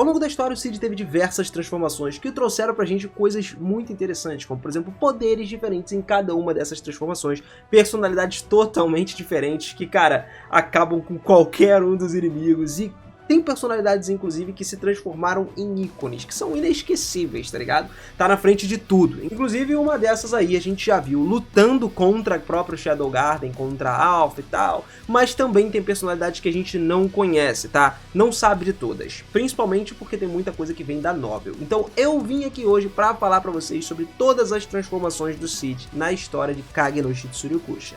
Ao longo da história, o Cid teve diversas transformações que trouxeram pra gente coisas muito interessantes, como por exemplo, poderes diferentes em cada uma dessas transformações, personalidades totalmente diferentes que, cara, acabam com qualquer um dos inimigos e tem personalidades, inclusive, que se transformaram em ícones, que são inesquecíveis, tá ligado? Tá na frente de tudo. Inclusive, uma dessas aí a gente já viu lutando contra o próprio Shadow Garden, contra a Alpha e tal, mas também tem personalidades que a gente não conhece, tá? Não sabe de todas, principalmente porque tem muita coisa que vem da novel. Então eu vim aqui hoje pra falar pra vocês sobre todas as transformações do Cid na história de Kage no Shitsuryu-kusha.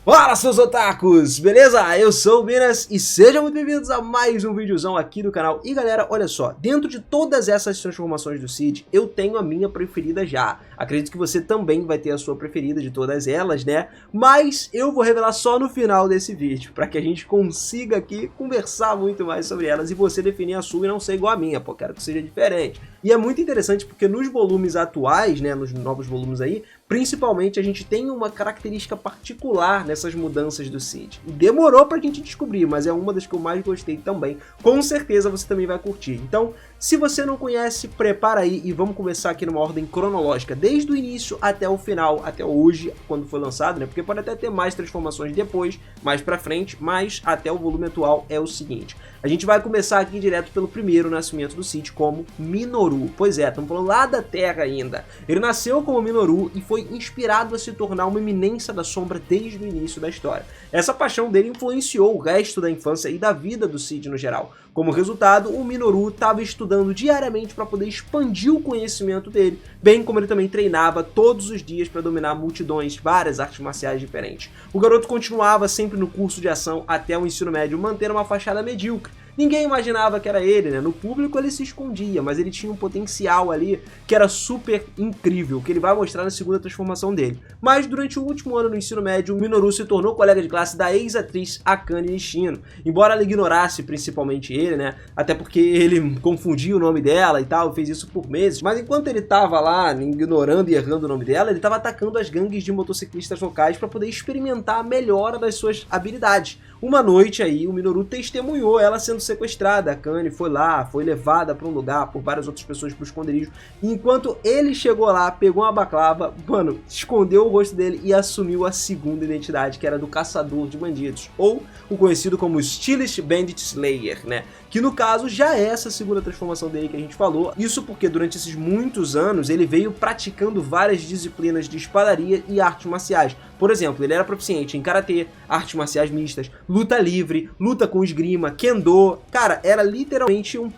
Fala, seus otakus! Beleza? Eu sou o Minas e sejam muito bem-vindos a mais um videozão aqui do canal. E galera, olha só, dentro de todas essas transformações do Cid, eu tenho a minha preferida já. Acredito que você também vai ter a sua preferida de todas elas, né? Mas eu vou revelar só no final desse vídeo, para que a gente consiga aqui conversar muito mais sobre elas e você definir a sua e não ser igual a minha, pô, quero que seja diferente. E é muito interessante porque nos volumes atuais, né, nos novos volumes aí, principalmente a gente tem uma característica particular nessas mudanças do Cid. E demorou pra gente descobrir, mas é uma das que eu mais gostei também. Com certeza você também vai curtir. Então, se você não conhece, prepara aí e vamos começar aqui numa ordem cronológica, desde o início até o final, até hoje, quando foi lançado, né? Porque pode até ter mais transformações depois, mais pra frente, mas até o volume atual é o seguinte. A gente vai começar aqui direto pelo primeiro nascimento do Cid como Minoru. Pois é, estamos falando lá da Terra ainda. Ele nasceu como Minoru e foi inspirado a se tornar uma eminência da sombra desde o início da história. Essa paixão dele influenciou o resto da infância e da vida do Cid no geral. Como resultado, o Minoru estava estudando diariamente para poder expandir o conhecimento dele, bem como ele também treinava todos os dias para dominar multidões, várias artes marciais diferentes. O garoto continuava sempre no curso de ação até o ensino médio manter uma fachada medíocre. Ninguém imaginava que era ele, né? No público ele se escondia, mas ele tinha um potencial ali que era super incrível, que ele vai mostrar na segunda transformação dele. Mas durante o último ano no ensino médio, o Minoru se tornou colega de classe da ex-atriz Akane Nishino. Embora ela ignorasse principalmente ele, né? Até porque ele confundia o nome dela e tal, fez isso por meses. Mas enquanto ele tava lá ignorando e errando o nome dela, ele tava atacando as gangues de motociclistas locais para poder experimentar a melhora das suas habilidades. Uma noite aí, o Minoru testemunhou ela sendo sequestrada. A Akane foi lá, foi levada para um lugar por várias outras pessoas pro esconderijo. E enquanto ele chegou lá, pegou uma baclava, mano, escondeu o rosto dele e assumiu a segunda identidade, que era do caçador de bandidos, ou o conhecido como Stylish Bandit Slayer, né? Que no caso já é essa segunda transformação dele que a gente falou. Isso porque durante esses muitos anos ele veio praticando várias disciplinas de espadaria e artes marciais. Por exemplo, ele era proficiente em karatê, artes marciais mistas, luta livre, luta com esgrima, kendo. Cara, era literalmente um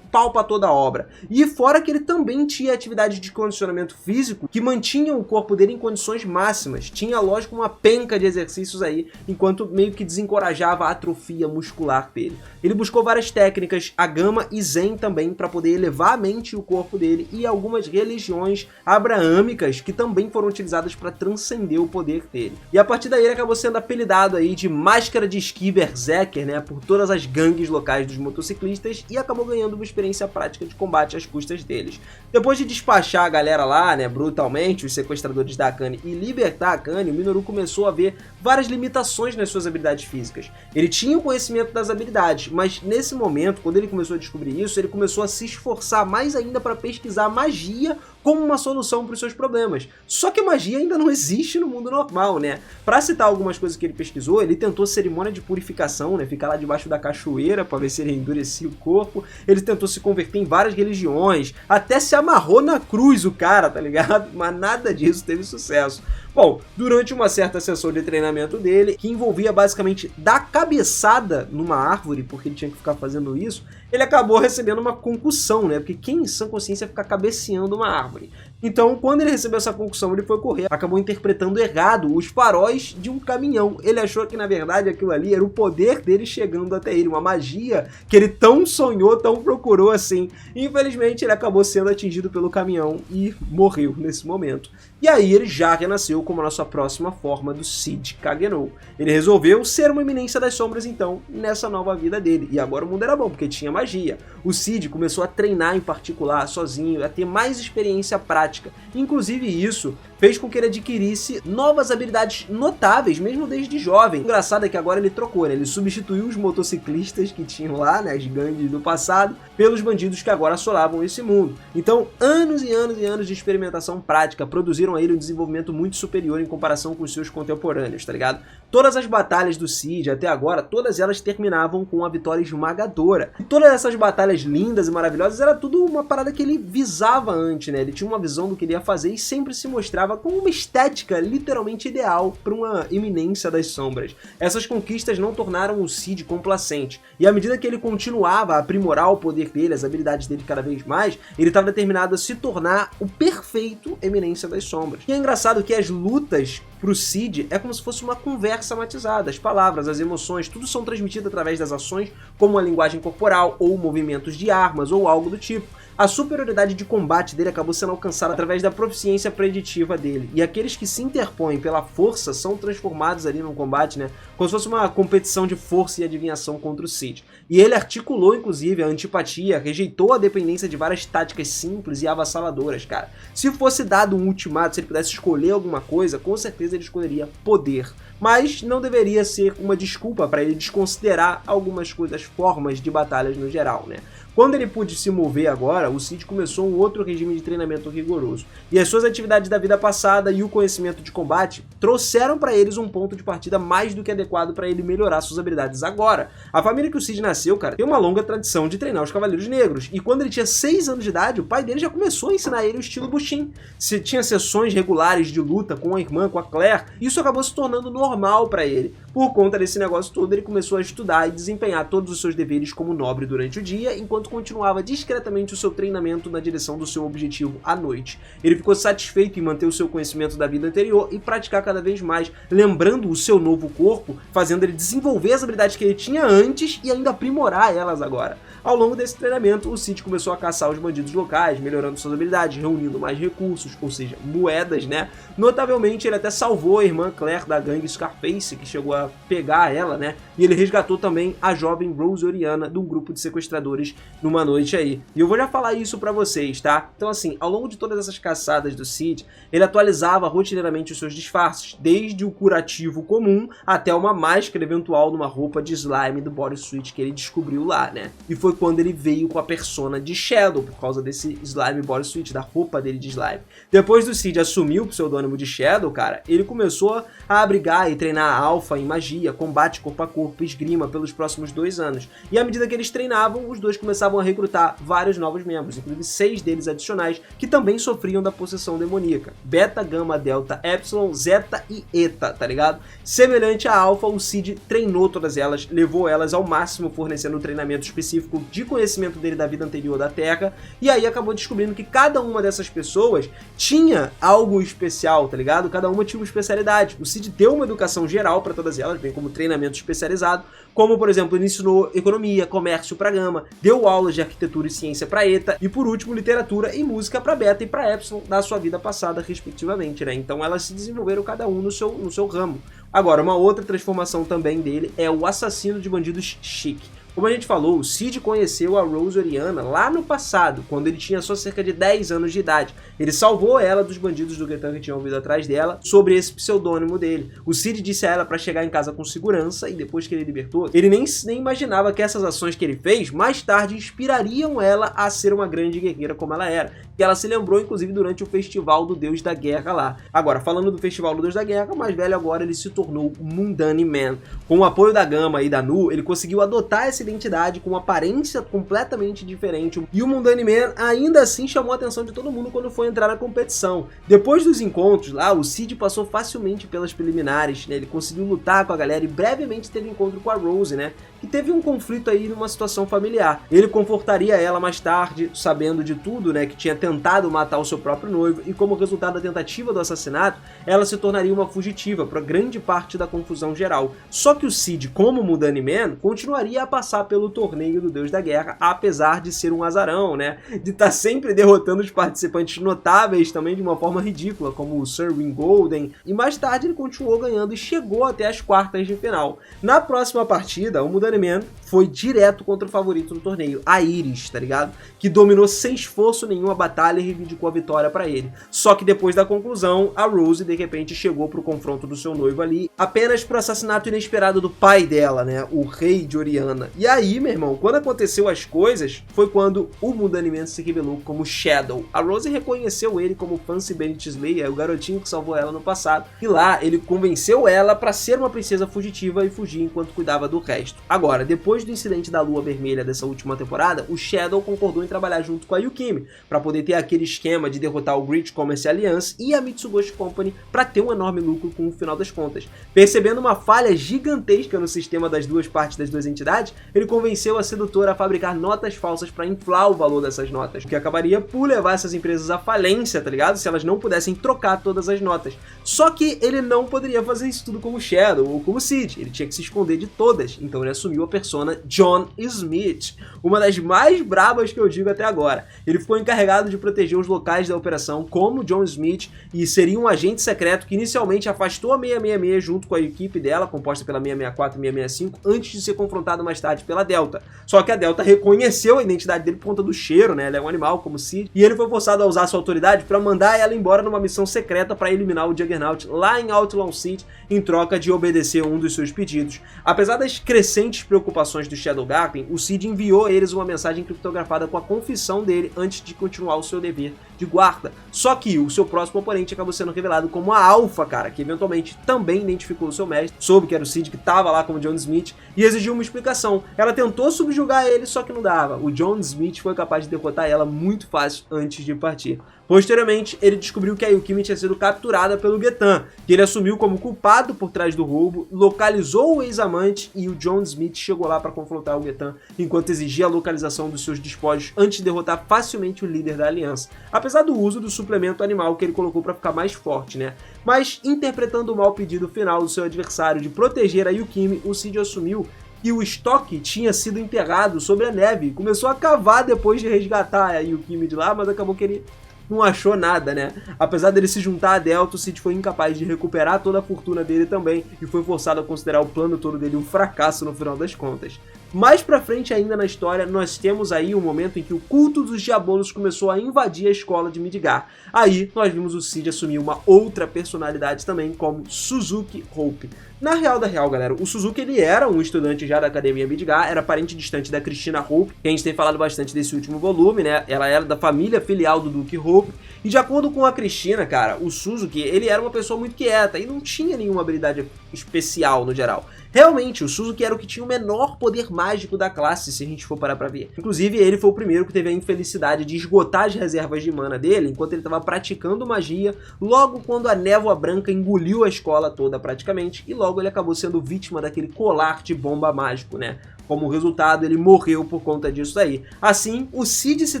pau pra toda a obra. E fora que ele também tinha atividades de condicionamento físico que mantinham o corpo dele em condições máximas. Tinha, lógico, uma penca de exercícios aí, enquanto meio que desencorajava a atrofia muscular dele. Ele buscou várias técnicas, a Gama e Zen também, para poder elevar a mente e o corpo dele, e algumas religiões abraâmicas que também foram utilizadas para transcender o poder dele. E a partir daí ele acabou sendo apelidado aí de Máscara de Esqui Berserker, né, por todas as gangues locais dos motociclistas, e acabou ganhando uma experiência prática de combate às custas deles. Depois de despachar a galera lá, né, brutalmente, os sequestradores da Akane, e libertar a Akane, o Minoru começou a ver várias limitações nas suas habilidades físicas. Ele tinha o conhecimento das habilidades, mas nesse momento, quando ele começou a descobrir isso, ele começou a se esforçar mais ainda para pesquisar magia como uma solução para os seus problemas. Só que a magia ainda não existe no mundo normal, né? Para citar algumas coisas que ele pesquisou, ele tentou cerimônia de purificação, né? Ficar lá debaixo da cachoeira para ver se ele endurecia o corpo. Ele tentou se converter em várias religiões, até se amarrou na cruz o cara, tá ligado? Mas nada disso teve sucesso. Bom, durante uma certa sessão de treinamento dele, que envolvia basicamente dar cabeçada numa árvore, porque ele tinha que ficar fazendo isso, ele acabou recebendo uma concussão, né? Porque quem em sã consciência fica cabeceando uma árvore? Então, quando ele recebeu essa concussão, ele foi correr, acabou interpretando errado os faróis de um caminhão. Ele achou que, na verdade, aquilo ali era o poder dele chegando até ele, uma magia que ele tão sonhou, tão procurou assim. Infelizmente, ele acabou sendo atingido pelo caminhão e morreu nesse momento. E aí ele já renasceu como a nossa próxima forma do Cid Kagenou. Ele resolveu ser uma eminência das sombras, então, nessa nova vida dele. E agora o mundo era bom, porque tinha magia. O Cid começou a treinar em particular, sozinho, a ter mais experiência prática. Inclusive isso fez com que ele adquirisse novas habilidades notáveis, mesmo desde jovem. O engraçado é que agora ele trocou, né? Ele substituiu os motociclistas que tinham lá, né, as gangues do passado, pelos bandidos que agora assolavam esse mundo. Então, anos e anos e anos de experimentação prática produziram a ele um desenvolvimento muito superior em comparação com os seus contemporâneos, tá ligado? Todas as batalhas do Cid até agora, todas elas terminavam com uma vitória esmagadora. E todas essas batalhas lindas e maravilhosas era tudo uma parada que ele visava antes, né? Ele tinha uma visão do que ele ia fazer e sempre se mostrava com uma estética literalmente ideal para uma eminência das sombras. Essas conquistas não tornaram o Cid complacente, e à medida que ele continuava a aprimorar o poder dele, as habilidades dele cada vez mais, ele estava determinado a se tornar o perfeito eminência das sombras. E é engraçado que as lutas pro Cid é como se fosse uma conversa matizada. As palavras, as emoções, tudo são transmitidas através das ações, como a linguagem corporal, ou movimentos de armas, ou algo do tipo. A superioridade de combate dele acabou sendo alcançada através da proficiência preditiva dele, e aqueles que se interpõem pela força são transformados ali no combate, né, como se fosse uma competição de força e adivinhação contra o Cid. E ele articulou, inclusive, a antipatia, rejeitou a dependência de várias táticas simples e avassaladoras, cara. Se fosse dado um ultimato, se ele pudesse escolher alguma coisa, com certeza ele escolheria poder. Mas não deveria ser uma desculpa para ele desconsiderar algumas coisas, formas de batalhas no geral, né? Quando ele pôde se mover agora, o Cid começou um outro regime de treinamento rigoroso, e as suas atividades da vida passada e o conhecimento de combate trouxeram para eles um ponto de partida mais do que adequado para ele melhorar suas habilidades agora. A família que o Cid nasceu, cara, tem uma longa tradição de treinar os Cavaleiros Negros, e quando ele tinha 6 anos de idade, o pai dele já começou a ensinar ele o estilo Bushin. Se tinha sessões regulares de luta com a irmã, com a Claire, isso acabou se tornando normal para ele. Por conta desse negócio todo, ele começou a estudar e desempenhar todos os seus deveres como nobre durante o dia, enquanto continuava discretamente o seu treinamento na direção do seu objetivo à noite. Ele ficou satisfeito em manter o seu conhecimento da vida anterior e praticar cada vez mais, lembrando o seu novo corpo, fazendo ele desenvolver as habilidades que ele tinha antes e ainda aprimorar elas agora. Ao longo desse treinamento, o Cid começou a caçar os bandidos locais, melhorando suas habilidades, reunindo mais recursos, ou seja, moedas, né? Notavelmente, ele até salvou a irmã Claire da gangue Scarface, que chegou a pegar ela, né? E ele resgatou também a jovem Rose Oriana de um grupo de sequestradores numa noite aí. E eu vou já falar isso pra vocês, tá? Então assim, ao longo de todas essas caçadas do Cid, ele atualizava rotineiramente os seus disfarces, desde o curativo comum até uma máscara eventual numa roupa de slime do bodysuit que ele descobriu lá, né? E foi quando ele veio com a persona de Shadow, por causa desse slime bodysuit, da roupa dele de slime. Depois do Cid assumir o pseudônimo de Shadow, cara, ele começou a abrigar e treinar a Alpha em magia, combate corpo a corpo, esgrima pelos próximos 2 anos. E à medida que eles treinavam, os dois começavam a recrutar vários novos membros, inclusive 6 deles adicionais, que também sofriam da possessão demoníaca. Beta, Gama, Delta, Epsilon, Zeta e Eta, tá ligado? Semelhante a Alpha, o Cid treinou todas elas, levou elas ao máximo, fornecendo um treinamento específico de conhecimento dele da vida anterior da Terra, e aí acabou descobrindo que cada uma dessas pessoas tinha algo especial, tá ligado? Cada uma tinha uma especialidade. O Cid deu uma educação geral para todas elas, bem como treinamento especializado, como por exemplo, ele ensinou economia, comércio para Gama, deu aulas de arquitetura e ciência para Eta, e por último, literatura e música para Beta e para Epsilon da sua vida passada, respectivamente, né? Então elas se desenvolveram cada um no seu ramo. Agora, uma outra transformação também dele é o assassino de bandidos chique. Como a gente falou, o Cid conheceu a Rose Oriana lá no passado, quando ele tinha só cerca de 10 anos de idade. Ele salvou ela dos bandidos do Guetan que tinham vindo atrás dela, sobre esse pseudônimo dele. O Cid disse a ela para chegar em casa com segurança, e depois que ele libertou, ele nem imaginava que essas ações que ele fez, mais tarde, inspirariam ela a ser uma grande guerreira como ela era. Que ela se lembrou, inclusive, durante o Festival do Deus da Guerra lá. Agora, falando do Festival do Deus da Guerra, o mais velho agora ele se tornou o Mundane Man. Com o apoio da Gama e da Nu, ele conseguiu adotar essa identidade com uma aparência completamente diferente. E o Mundane Man ainda assim chamou a atenção de todo mundo quando foi entrar na competição. Depois dos encontros lá, o Cid passou facilmente pelas preliminares, né? Ele conseguiu lutar com a galera e brevemente teve encontro com a Rose, né? Que teve um conflito aí numa situação familiar. Ele confortaria ela mais tarde, sabendo de tudo, né? Que tinha tentado matar o seu próprio noivo, e como resultado da tentativa do assassinato, ela se tornaria uma fugitiva para grande parte da confusão geral. Só que o Cid, como Mundane Man, continuaria a passar pelo torneio do Deus da Guerra, apesar de ser um azarão, né? De estar sempre derrotando os participantes notáveis também de uma forma ridícula, como o Sir Ringolden, e mais tarde ele continuou ganhando e chegou até as quartas de final. Na próxima partida, o Mundane Man foi direto contra o favorito do torneio, a Iris, tá ligado? Que dominou sem esforço nenhum a batalha batalha e reivindicou a vitória pra ele. Só que depois da conclusão, a Rose de repente chegou pro confronto do seu noivo ali, apenas pro assassinato inesperado do pai dela, né, o rei de Oriana. E aí, meu irmão, quando aconteceu as coisas, foi quando o Mundanimento se revelou como Shadow. A Rose reconheceu ele como Fancy Bennett Slayer, o garotinho que salvou ela no passado, e lá ele convenceu ela pra ser uma princesa fugitiva e fugir enquanto cuidava do resto. Agora, depois do incidente da Lua Vermelha dessa última temporada, o Shadow concordou em trabalhar junto com a Yukimi, pra poder ter aquele esquema de derrotar o Great Commerce Alliance e a Mitsugoshi Company pra ter um enorme lucro com o final das contas. Percebendo uma falha gigantesca no sistema das duas partes das duas entidades, ele convenceu a sedutora a fabricar notas falsas pra inflar o valor dessas notas, o que acabaria por levar essas empresas à falência, tá ligado? Se elas não pudessem trocar todas as notas. Só que ele não poderia fazer isso tudo como Shadow ou como Cid, ele tinha que se esconder de todas, então ele assumiu a persona John Smith, uma das mais brabas que eu digo até agora. Ele ficou encarregado de proteger os locais da operação como John Smith e seria um agente secreto que inicialmente afastou a 666 junto com a equipe dela, composta pela 664 e 665, antes de ser confrontado mais tarde pela Delta. Só que a Delta reconheceu a identidade dele por conta do cheiro, né? Ele é um animal como Cid, e ele foi forçado a usar sua autoridade para mandar ela embora numa missão secreta para eliminar o Juggernaut lá em Outlaw City, em troca de obedecer um dos seus pedidos. Apesar das crescentes preocupações do Shadow Garden, o Cid enviou a eles uma mensagem criptografada com a confissão dele antes de continuar o seu dever de guarda. Só que o seu próximo oponente acabou sendo revelado como a Alpha, cara, que eventualmente também identificou o seu mestre, soube que era o Cid, que estava lá como John Smith, e exigiu uma explicação. Ela tentou subjugar ele, só que não dava. O John Smith foi capaz de derrotar ela muito fácil antes de partir. Posteriormente, ele descobriu que a Yukimi tinha sido capturada pelo Getan, que ele assumiu como culpado por trás do roubo, localizou o ex-amante e o John Smith chegou lá para confrontar o Getan, enquanto exigia a localização dos seus despojos antes de derrotar facilmente o líder da aliança, apesar do uso do suplemento animal que ele colocou para ficar mais forte, né? Mas, interpretando o mau pedido final do seu adversário de proteger a Yukimi, o Cid assumiu que o estoque tinha sido enterrado sobre a neve, começou a cavar depois de resgatar a Yukimi de lá, mas acabou que ele não achou nada, né? Apesar dele se juntar a Delta, o Cid foi incapaz de recuperar toda a fortuna dele também e foi forçado a considerar o plano todo dele um fracasso no final das contas. Mais pra frente ainda na história, nós temos aí um momento em que o culto dos Diabolos começou a invadir a escola de Midgar. Aí, nós vimos o Cid assumir uma outra personalidade também, como Suzuki Hope. Na real da real, galera, o Suzuki ele era um estudante já da Academia Midgar, era parente distante da Christina Hope, que a gente tem falado bastante desse último volume, né? Ela era da família filial do Duke Hope, e de acordo com a Christina, cara, o Suzuki, ele era uma pessoa muito quieta e não tinha nenhuma habilidade especial no geral. Realmente, o Suzuki era o que tinha o menor poder mágico da classe, se a gente for parar pra ver. Inclusive, ele foi o primeiro que teve a infelicidade de esgotar as reservas de mana dele, enquanto ele estava praticando magia, logo quando a névoa branca engoliu a escola toda praticamente, e logo ele acabou sendo vítima daquele colar de bomba mágico, né? Como resultado, ele morreu por conta disso aí. Assim, o Cid se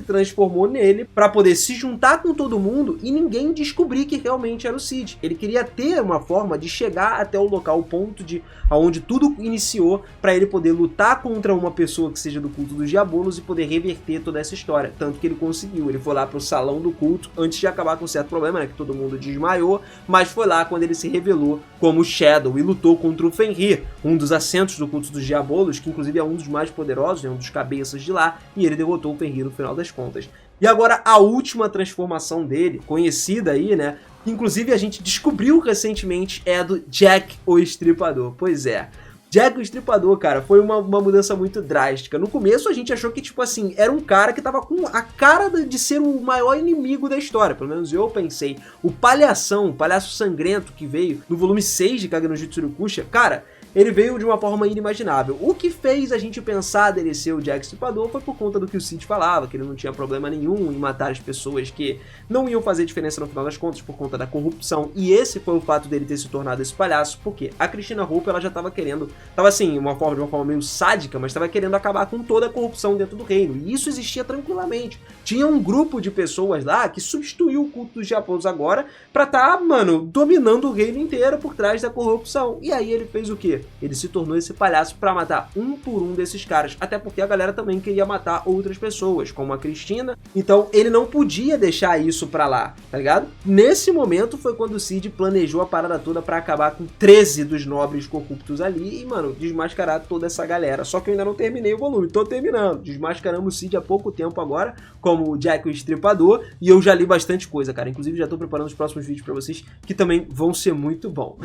transformou nele para poder se juntar com todo mundo e ninguém descobrir que realmente era o Cid. Ele queria ter uma forma de chegar até o local, o ponto de aonde tudo iniciou, para ele poder lutar contra uma pessoa que seja do culto dos Diabolos e poder reverter toda essa história. Tanto que ele conseguiu. Ele foi lá pro salão do culto antes de acabar com um certo problema, né, que todo mundo desmaiou, mas foi lá quando ele se revelou como Shadow e lutou contra o Fenrir, um dos assentos do culto dos Diabolos, que inclusive é um dos mais poderosos, é um dos cabeças de lá, e ele derrotou o Fenrir no final das contas. E agora a última transformação dele, conhecida aí, né, que inclusive a gente descobriu recentemente, é a do Jack o Estripador. Pois é, Jack o Estripador, cara, foi uma mudança muito drástica. No começo a gente achou que, tipo assim, era um cara que tava com a cara de ser o maior inimigo da história. Pelo menos eu pensei. O palhação, o palhaço sangrento que veio no volume 6 de Kage no Jitsurukusha, cara, ele veio de uma forma inimaginável. O que fez a gente pensar dele ser o Jack Estripador foi por conta do que o Cid falava, que ele não tinha problema nenhum em matar as pessoas que não iam fazer diferença no final das contas por conta da corrupção. E esse foi o fato dele ter se tornado esse palhaço, porque a Christina Hope, ela já tava querendo, tava assim, de uma forma meio sádica, mas tava querendo acabar com toda a corrupção dentro do reino. E isso existia tranquilamente. Tinha um grupo de pessoas lá que substituiu o culto dos Diabolos agora pra tá, mano, dominando o reino inteiro por trás da corrupção. E aí ele fez o quê? Ele se tornou esse palhaço pra matar um por um desses caras, até porque a galera também queria matar outras pessoas, como a Christina, então ele não podia deixar isso pra lá, tá ligado? Nesse momento foi quando o Cid planejou a parada toda pra acabar com 13 dos nobres corruptos ali e mano, desmascarar toda essa galera. Só que eu ainda não terminei o volume, tô terminando. Desmascaramos o Cid há pouco tempo agora, como o Jack o Estripador, e eu já li bastante coisa, cara. Inclusive já tô preparando os próximos vídeos pra vocês, que também vão ser muito bons.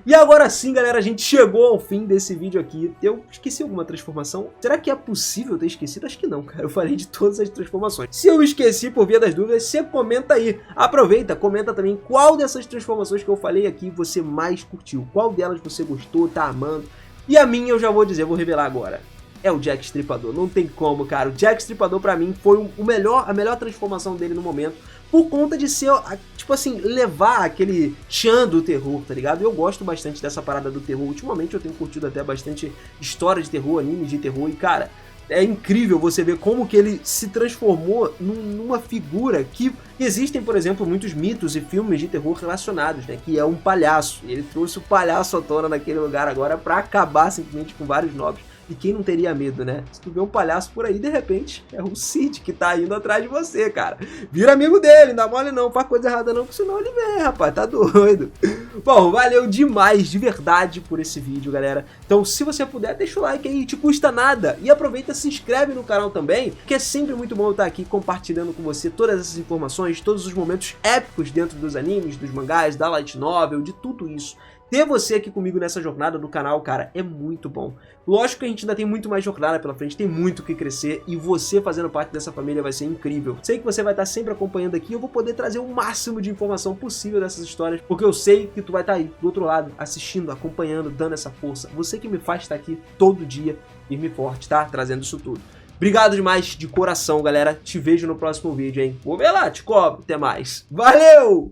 E agora sim, galera, a gente chegou ao fim desse vídeo aqui. Eu esqueci alguma transformação? Será que é possível ter esquecido? Acho que não, cara. Eu falei de todas as transformações. Se eu esqueci por via das dúvidas, você comenta aí. Aproveita, comenta também qual dessas transformações que eu falei aqui você mais curtiu. Qual delas você gostou, tá amando. E a minha eu já vou dizer, vou revelar agora. É o Jack Estripador, não tem como, cara. O Jack Estripador pra mim foi a melhor transformação dele no momento, por conta de ser, tipo assim, levar aquele tchan do terror, tá ligado? Eu gosto bastante dessa parada do terror. Ultimamente eu tenho curtido até bastante história de terror, animes de terror, e cara, é incrível você ver como que ele se transformou numa figura que existem, por exemplo, muitos mitos e filmes de terror relacionados, né? Que é um palhaço. Ele trouxe o palhaço à tona naquele lugar agora pra acabar simplesmente com vários nobres. E quem não teria medo, né? Se tu vê um palhaço por aí, de repente, é o Cid que tá indo atrás de você, cara. Vira amigo dele, não dá mole não, faz coisa errada não, porque senão ele vem, rapaz, tá doido. Bom, valeu demais, de verdade, por esse vídeo, galera. Então, se você puder, deixa o like aí, te custa nada. E aproveita, se inscreve no canal também, que é sempre muito bom eu estar aqui compartilhando com você todas essas informações, todos os momentos épicos dentro dos animes, dos mangás, da light novel, de tudo isso. Ter você aqui comigo nessa jornada do canal, cara, é muito bom. Lógico que a gente ainda tem muito mais jornada pela frente, tem muito o que crescer, e você fazendo parte dessa família vai ser incrível. Sei que você vai estar sempre acompanhando aqui, eu vou poder trazer o máximo de informação possível dessas histórias, porque eu sei que tu vai estar aí, do outro lado, assistindo, acompanhando, dando essa força. Você que me faz estar aqui todo dia, firme e forte, tá? Trazendo isso tudo. Obrigado demais, de coração, galera. Te vejo no próximo vídeo, hein? Vou ver lá, te cobro. Até mais. Valeu!